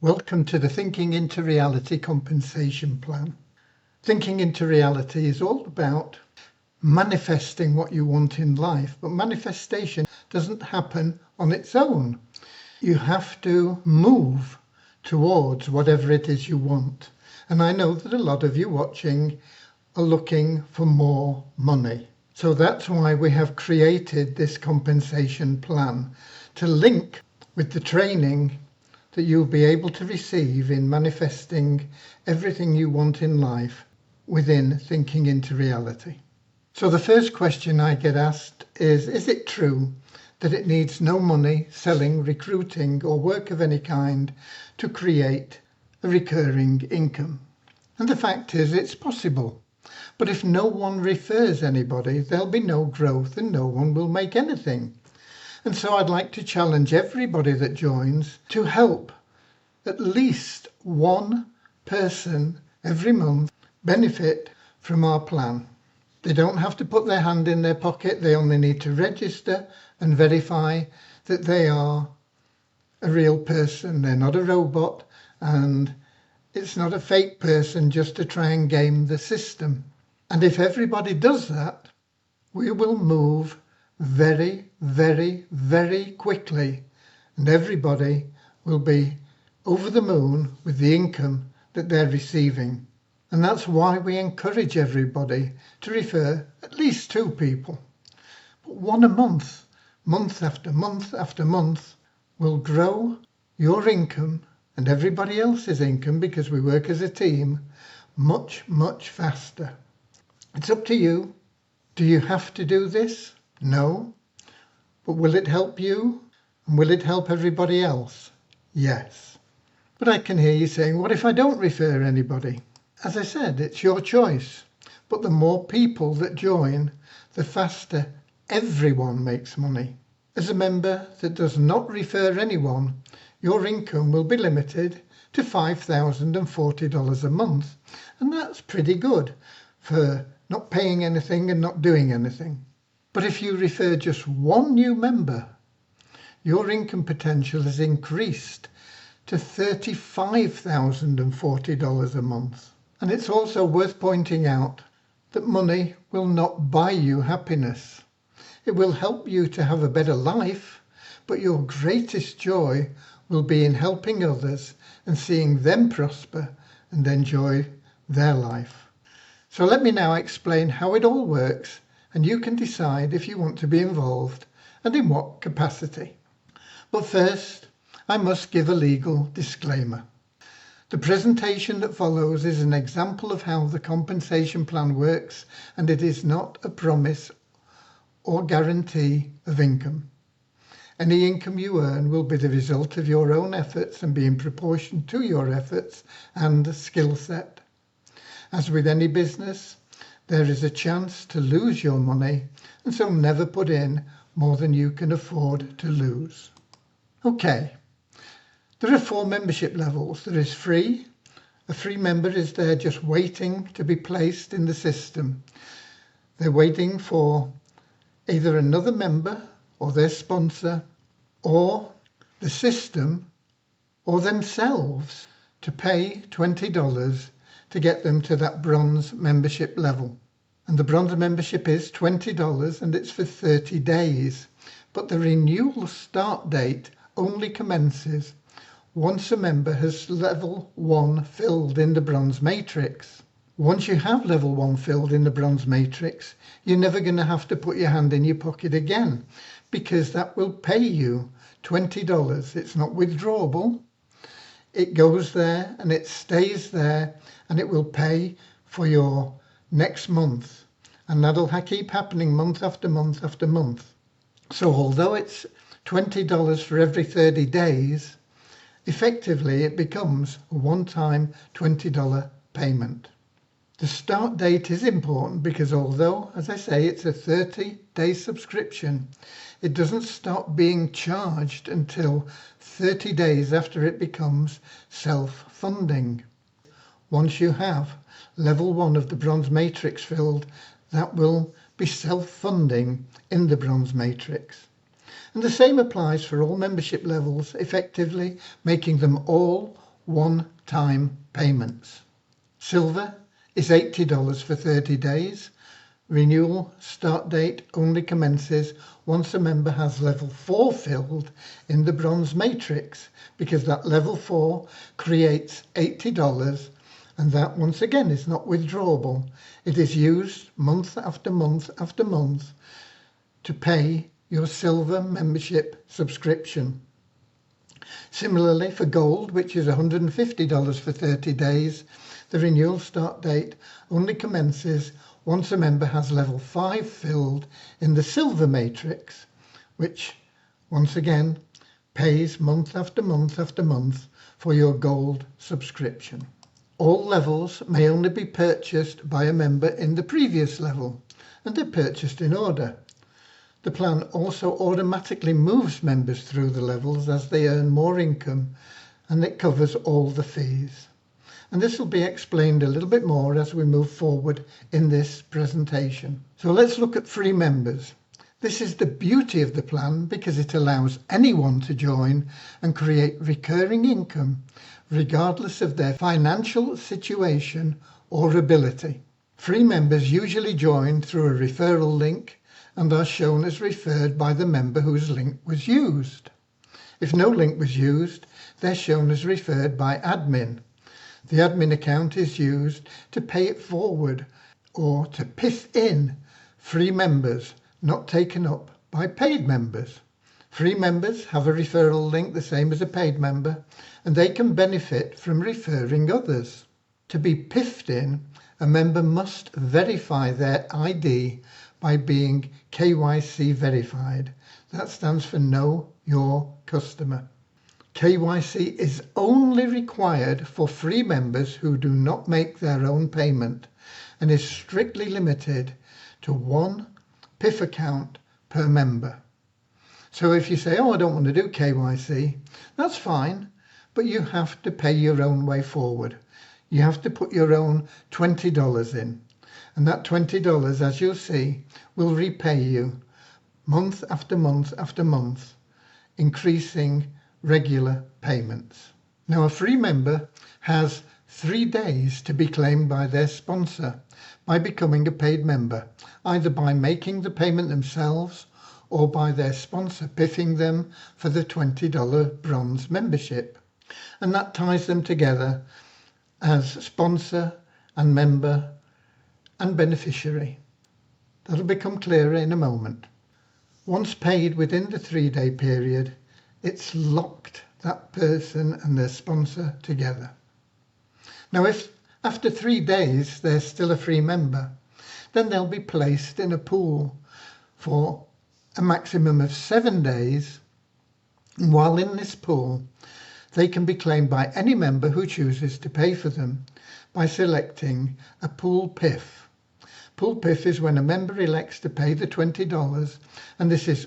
Welcome to the Thinking into Reality compensation plan. Thinking into reality is all about manifesting what you want in life, but manifestation doesn't happen on its own. You have to move towards whatever it is you want. And I know that a lot of you watching are looking for more money. So that's why we have created this compensation plan to link with the training that you'll be able to receive in manifesting everything you want in life within Thinking into Reality. So the first question I get asked is it true that it needs no money, selling, recruiting, or work of any kind to create a recurring income? And the fact is, it's possible. But if no one refers anybody, there'll be no growth and no one will make anything. And so I'd like to challenge everybody that joins to help at least one person every month benefit from our plan. They don't have to put their hand in their pocket. They only need to register and verify that they are a real person. They're not a robot, and it's not a fake person just to try and game the system. And if everybody does that, we will move very, very, very quickly, and everybody will be over the moon with the income that they're receiving. And that's why we encourage everybody to refer at least 2 people. But one a month, month after month after month, will grow your income and everybody else's income, because we work as a team, much, much faster. It's up to you. Do you have to do this? No. But will it help you? And will it help everybody else? Yes. But I can hear you saying, what if I don't refer anybody? As I said, it's your choice. But the more people that join, the faster everyone makes money. As a member that does not refer anyone, your income will be limited to $5,040 a month. And that's pretty good for not paying anything and not doing anything. But if you refer just one new member, your income potential has increased to $35,040 a month. And it's also worth pointing out that money will not buy you happiness. It will help you to have a better life, but your greatest joy will be in helping others and seeing them prosper and enjoy their life. So let me now explain how it all works, and you can decide if you want to be involved and in what capacity. But first, I must give a legal disclaimer. The presentation that follows is an example of how the compensation plan works, and it is not a promise or guarantee of income. Any income you earn will be the result of your own efforts and be in proportion to your efforts and skill set. As with any business, there is a chance to lose your money, and so never put in more than you can afford to lose. Okay, there are 4 membership levels. There is free. A free member is there just waiting to be placed in the system. They're waiting for either another member or their sponsor or the system or themselves to pay $20 to get them to that bronze membership level. And the bronze membership is $20 and it's for 30 days. But the renewal start date only commences once a member has level 1 filled in the bronze matrix. Once you have level 1 filled in the bronze matrix, you're never going to have to put your hand in your pocket again, because that will pay you $20. It's not withdrawable. It goes there and it stays there, and it will pay for your next month. And that'll keep happening month after month after month. So although it's $20 for every 30 days, effectively it becomes a one-time $20 payment. The start date is important because although, as I say, it's a 30-day subscription, it doesn't stop being charged until 30 days after it becomes self-funding. Once you have level 1 of the bronze matrix filled, that will be self-funding in the bronze matrix. And the same applies for all membership levels, effectively making them all one-time payments. Silver is $80 for 30 days. Renewal start date only commences once a member has level 4 filled in the bronze matrix, because that level 4 creates $80, and that once again is not withdrawable. It is used month after month after month to pay your silver membership subscription. Similarly, for gold, which is $150 for 30 days, the renewal start date only commences once a member has level 5 filled in the silver matrix, which once again pays month after month after month for your gold subscription. All levels may only be purchased by a member in the previous level, and they're purchased in order. The plan also automatically moves members through the levels as they earn more income, and it covers all the fees. And this will be explained a little bit more as we move forward in this presentation. So let's look at free members. This is the beauty of the plan, because it allows anyone to join and create recurring income regardless of their financial situation or ability. Free members usually join through a referral link and are shown as referred by the member whose link was used. If no link was used, they're shown as referred by admin. The admin account is used to pay it forward or to piff in free members not taken up by paid members. Free members have a referral link the same as a paid member, and they can benefit from referring others. To be piffed in, a member must verify their ID by being KYC verified. That stands for Know Your Customer. KYC is only required for free members who do not make their own payment, and is strictly limited to one PIF account per member. So if you say, oh, I don't want to do KYC, that's fine, but you have to pay your own way forward. You have to put your own $20 in, and that $20, as you'll see, will repay you month after month after month, increasing regular payments. Now, a free member has 3 days to be claimed by their sponsor by becoming a paid member, either by making the payment themselves or by their sponsor piffing them for the $20 bronze membership. And that ties them together as sponsor and member and beneficiary. That'll become clearer in a moment. Once paid within the 3-day period, it's locked that person and their sponsor together. Now, if after 3 days they're still a free member, then they'll be placed in a pool for a maximum of 7 days. And while in this pool, they can be claimed by any member who chooses to pay for them by selecting a pool PIF. Pool PIF is when a member elects to pay the $20, and this is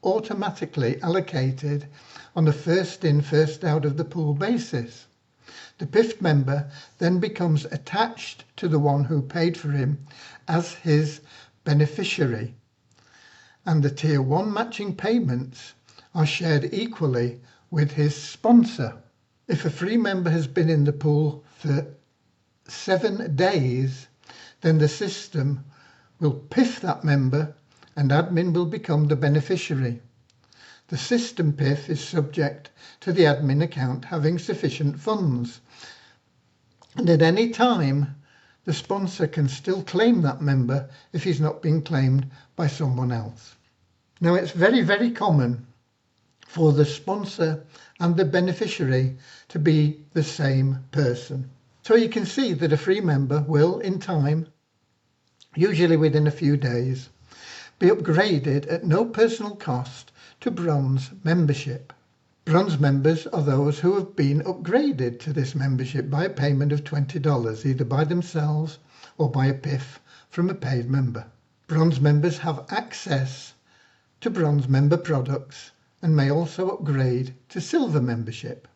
automatically allocated on a first in, first out of the pool basis. The PIF member then becomes attached to the one who paid for him as his beneficiary, and the Tier 1 matching payments are shared equally with his sponsor. If a free member has been in the pool for 7 days, then the system will PIF that member and admin will become the beneficiary. The system PIF is subject to the admin account having sufficient funds, and at any time the sponsor can still claim that member if he's not been claimed by someone else. Now, it's very, very common for the sponsor and the beneficiary to be the same person. So you can see that a free member will, in time, usually within a few days, be upgraded at no personal cost to bronze membership. Bronze members are those who have been upgraded to this membership by a payment of $20, either by themselves or by a PIF from a paid member. Bronze members have access to bronze member products and may also upgrade to silver membership.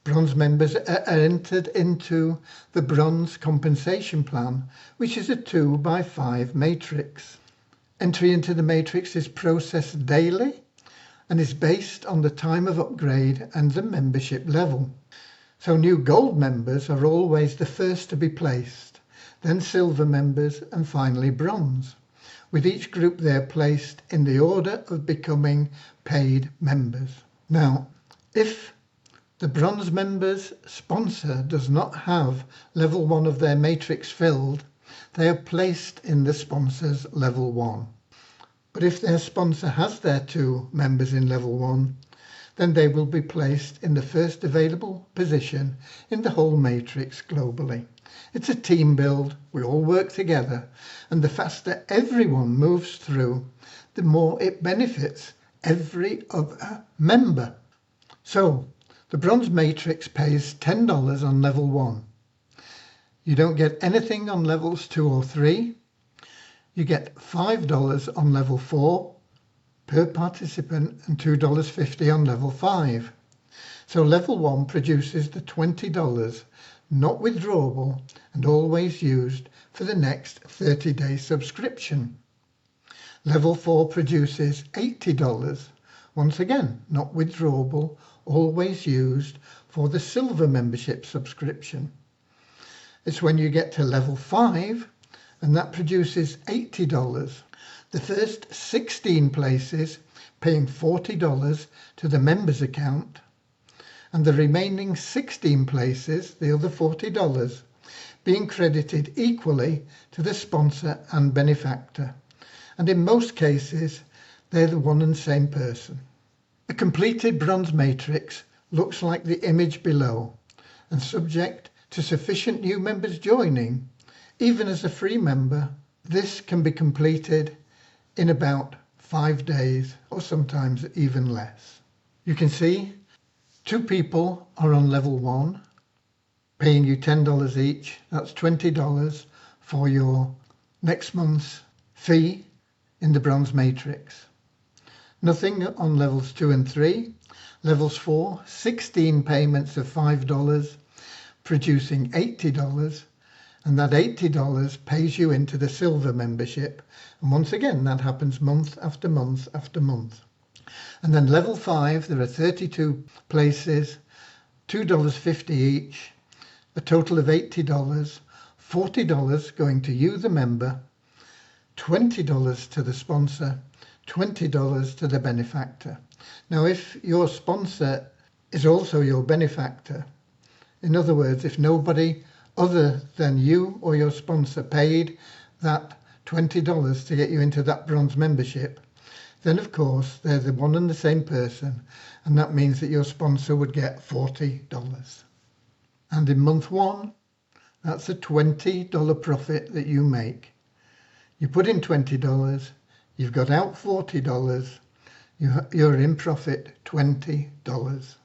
Bronze members are entered into the bronze compensation plan, which is a 2x5 matrix. Entry into the matrix is processed daily, and is based on the time of upgrade and the membership level. So new gold members are always the first to be placed, then silver members, and finally bronze, with each group there placed in the order of becoming paid members. Now, if the bronze members' sponsor does not have level 1 of their matrix filled, they are placed in the sponsor's level 1. But if their sponsor has their 2 members in level 1, then they will be placed in the first available position in the whole matrix globally. It's a team build, we all work together, and the faster everyone moves through, the more it benefits every other member. So, the bronze matrix pays $10 on level 1. You don't get anything on levels 2 or 3. You get $5 on level 4 per participant and $2.50 on level 5. So level 1 produces the $20, not withdrawable and always used for the next 30-day subscription. Level 4 produces $80, once again not withdrawable, always used for the silver membership subscription. It's when you get to level 5 and that produces $80. The first 16 places paying $40 to the members account, and the remaining 16 places, the other $40, being credited equally to the sponsor and benefactor. And in most cases, they're the one and same person. A completed bronze matrix looks like the image below, and subject to sufficient new members joining, even as a free member, this can be completed in about 5 days or sometimes even less. You can see 2 people are on level 1, paying you $10 each. That's $20 for your next month's fee in the bronze matrix. Nothing on levels 2 and 3. Levels 4, 16 payments of $5, producing $80, and that $80 pays you into the silver membership. And once again, that happens month after month after month. And then level 5, there are 32 places, $2.50 each, a total of $80, $40 going to you, the member, $20 to the sponsor, $20 to the benefactor. Now, if your sponsor is also your benefactor, in other words, if nobody other than you or your sponsor paid that $20 to get you into that bronze membership, then of course they're the one and the same person, and that means that your sponsor would get $40. And in month 1, that's a $20 profit that you make. You put in $20, you've got out $40, you're in profit $20.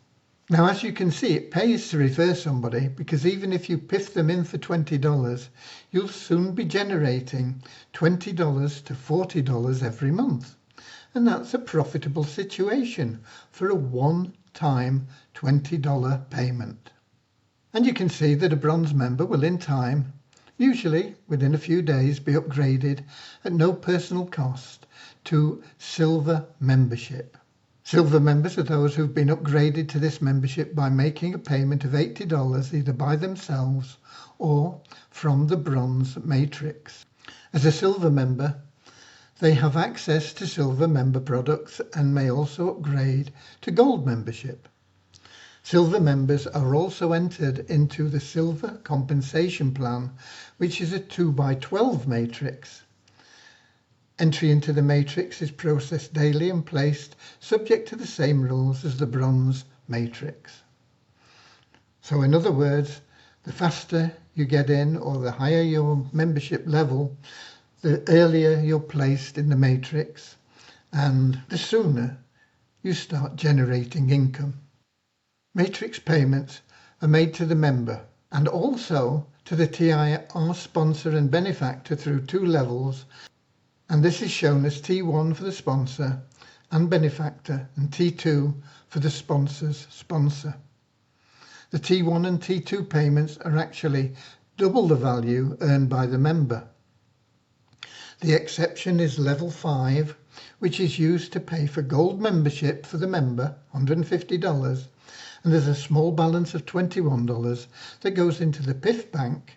Now, as you can see, it pays to refer somebody, because even if you piff them in for $20, you'll soon be generating $20 to $40 every month. And that's a profitable situation for a one-time $20 payment. And you can see that a bronze member will in time, usually within a few days, be upgraded at no personal cost to silver membership. Silver members are those who've been upgraded to this membership by making a payment of $80 either by themselves or from the bronze matrix. As a silver member, they have access to silver member products and may also upgrade to gold membership. Silver members are also entered into the silver compensation plan, which is a 2x12 matrix. Entry into the matrix is processed daily and placed subject to the same rules as the bronze matrix. So in other words, the faster you get in, or the higher your membership level, the earlier you're placed in the matrix and the sooner you start generating income. Matrix payments are made to the member and also to the TIR sponsor and benefactor through 2 levels, and this is shown as T1 for the sponsor and benefactor and T2 for the sponsor's sponsor. The T1 and T2 payments are actually double the value earned by the member. The exception is level 5, which is used to pay for gold membership for the member, $150, and there's a small balance of $21 that goes into the PIF bank,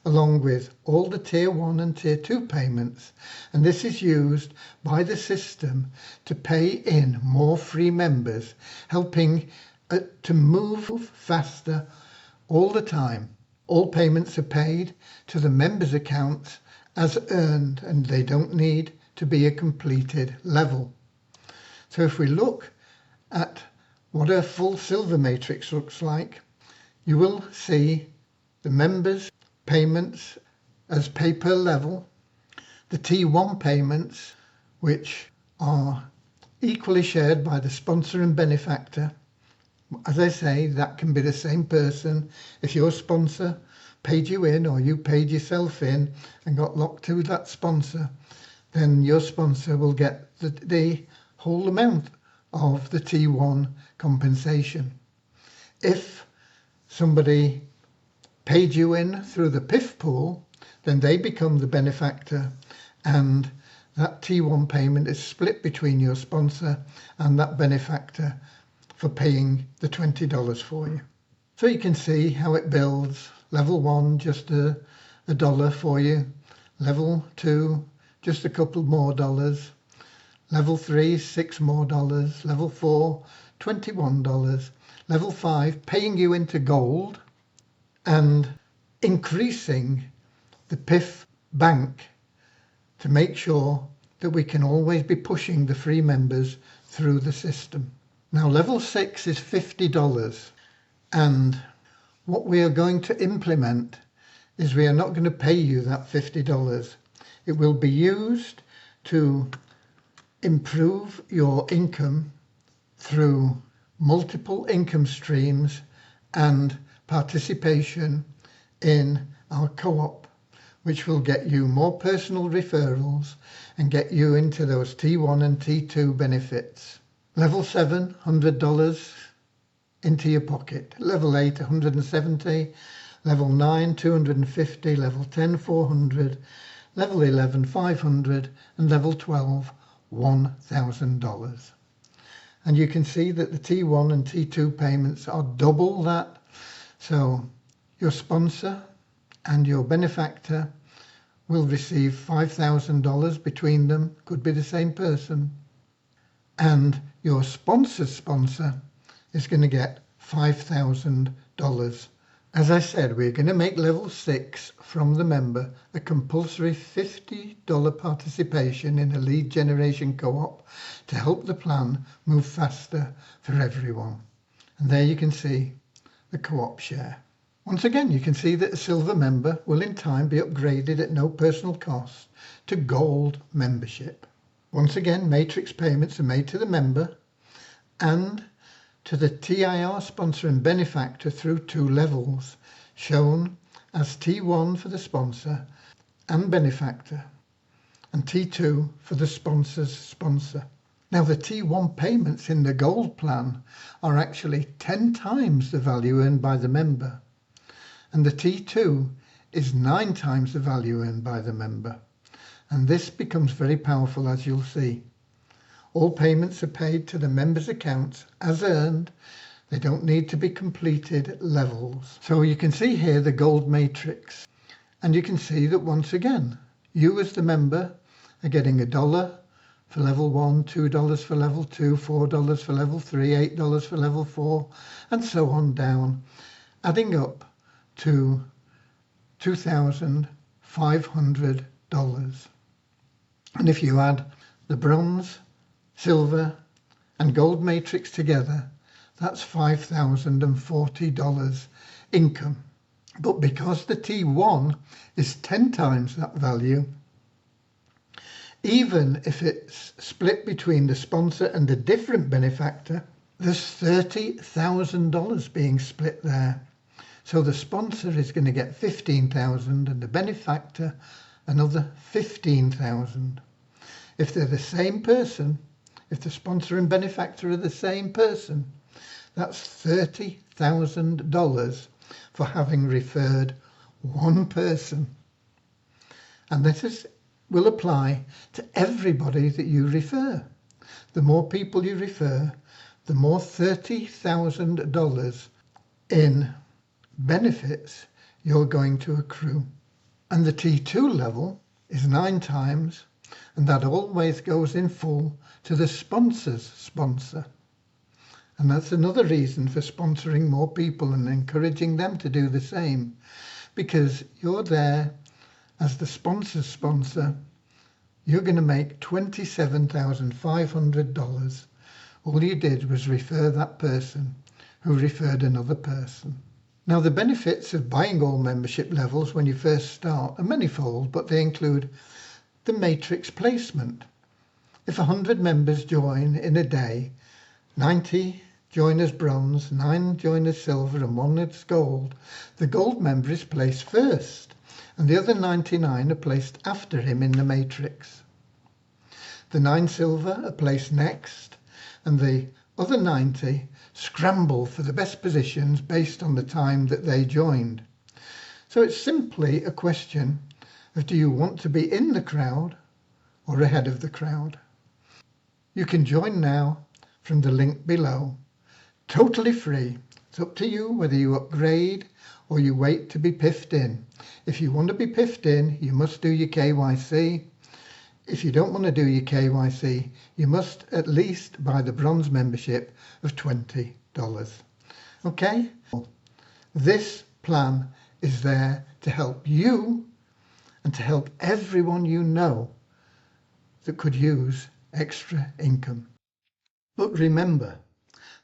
along with all the Tier 1 and Tier 2 payments, and this is used by the system to pay in more free members, helping to move faster all the time. All payments are paid to the members' accounts as earned, and they don't need to be a completed level. So if we look at what a full silver matrix looks like, you will see the members' payments as pay per level, the T1 payments, which are equally shared by the sponsor and benefactor. As I say, that can be the same person. If your sponsor paid you in, or you paid yourself in and got locked to that sponsor, then your sponsor will get the whole amount of the T1 compensation. If somebody paid you in through the PIF pool, then they become the benefactor, and that T1 payment is split between your sponsor and that benefactor for paying the $20 for you. So you can see how it builds. Level 1, just a dollar for you. Level 2, just a couple more dollars. Level 3, $6 more. Level 4, $21. Level 5, paying you into gold and increasing the PIF bank to make sure that we can always be pushing the free members through the system. Now level 6 is $50, and what we are going to implement is we are not going to pay you that $50. It will be used to improve your income through multiple income streams and participation in our co-op, which will get you more personal referrals and get you into those T1 and T2 benefits. Level 7, $100 into your pocket. Level 8, $170. Level 9, $250. Level 10, $400. Level 11, $500. And level 12, $1,000. And you can see that the T1 and T2 payments are double that. So your sponsor and your benefactor will receive $5,000 between them, could be the same person. And your sponsor's sponsor is going to get $5,000. As I said, we're going to make level 6 from the member a compulsory $50 participation in a lead generation co-op to help the plan move faster for everyone. And there you can see the co-op share. Once again, you can see that a silver member will in time be upgraded at no personal cost to gold membership. Once again, matrix payments are made to the member and to the TIR sponsor and benefactor through 2 levels, shown as T1 for the sponsor and benefactor, and T2 for the sponsor's sponsor. Now the T1 payments in the gold plan are actually 10 times the value earned by the member, and the T2 is 9 times the value earned by the member. And this becomes very powerful, as you'll see. All payments are paid to the members' accounts as earned. They don't need to be completed levels. So you can see here the gold matrix. And you can see that once again, you as the member are getting $1 for level 1, $2 for level 2, $4 for level 3, $8 for level 4, and so on down, adding up to $2,500. And if you add the bronze, silver and gold matrix together, that's $5,040 income. But because the T1 is 10 times that value, even if it's split between the sponsor and a different benefactor, there's $30,000 being split there. So the sponsor is going to get $15,000 and the benefactor another $15,000. If they're the same person, if the sponsor and benefactor are the same person, that's $30,000 for having referred one person. And this is will apply to everybody that you refer. The more people you refer, the more $30,000 in benefits you're going to accrue. And the T2 level is 9 times, and that always goes in full to the sponsor's sponsor. And that's another reason for sponsoring more people and encouraging them to do the same, because you're there as the sponsor's sponsor. You're going to make $27,500. All you did was refer that person who referred another person. Now, the benefits of buying all membership levels when you first start are manifold, but they include the matrix placement. If 100 members join in a day, 90 join as bronze, 9 join as silver, and 1 as gold. The gold member is placed first, and the other 99 are placed after him in the matrix. The 9 silver are placed next, and the other 90 scramble for the best positions based on the time that they joined. So it's simply a question of, do you want to be in the crowd or ahead of the crowd? You can join now from the link below. Totally free. It's up to you whether you upgrade or you wait to be piffed in. If you want to be piffed in, you must do your KYC. If you don't want to do your KYC, you must at least buy the bronze membership of $20. Okay? This plan is there to help you and to help everyone you know that could use extra income. But remember,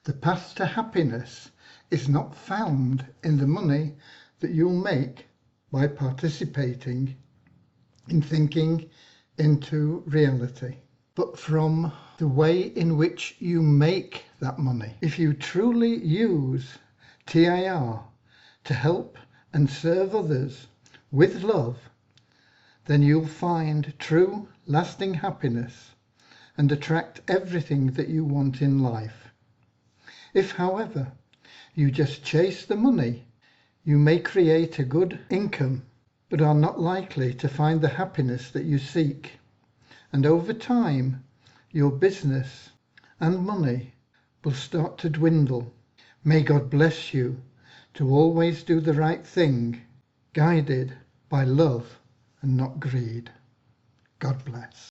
the path to happiness is not found in the money that you'll make by participating in thinking into reality, but from the way in which you make that money. If you truly use TIR to help and serve others with love, then you'll find true, lasting happiness and attract everything that you want in life. If, however, you just chase the money, you may create a good income, but are not likely to find the happiness that you seek. And over time, your business and money will start to dwindle. May God bless you to always do the right thing, guided by love and not greed. God bless.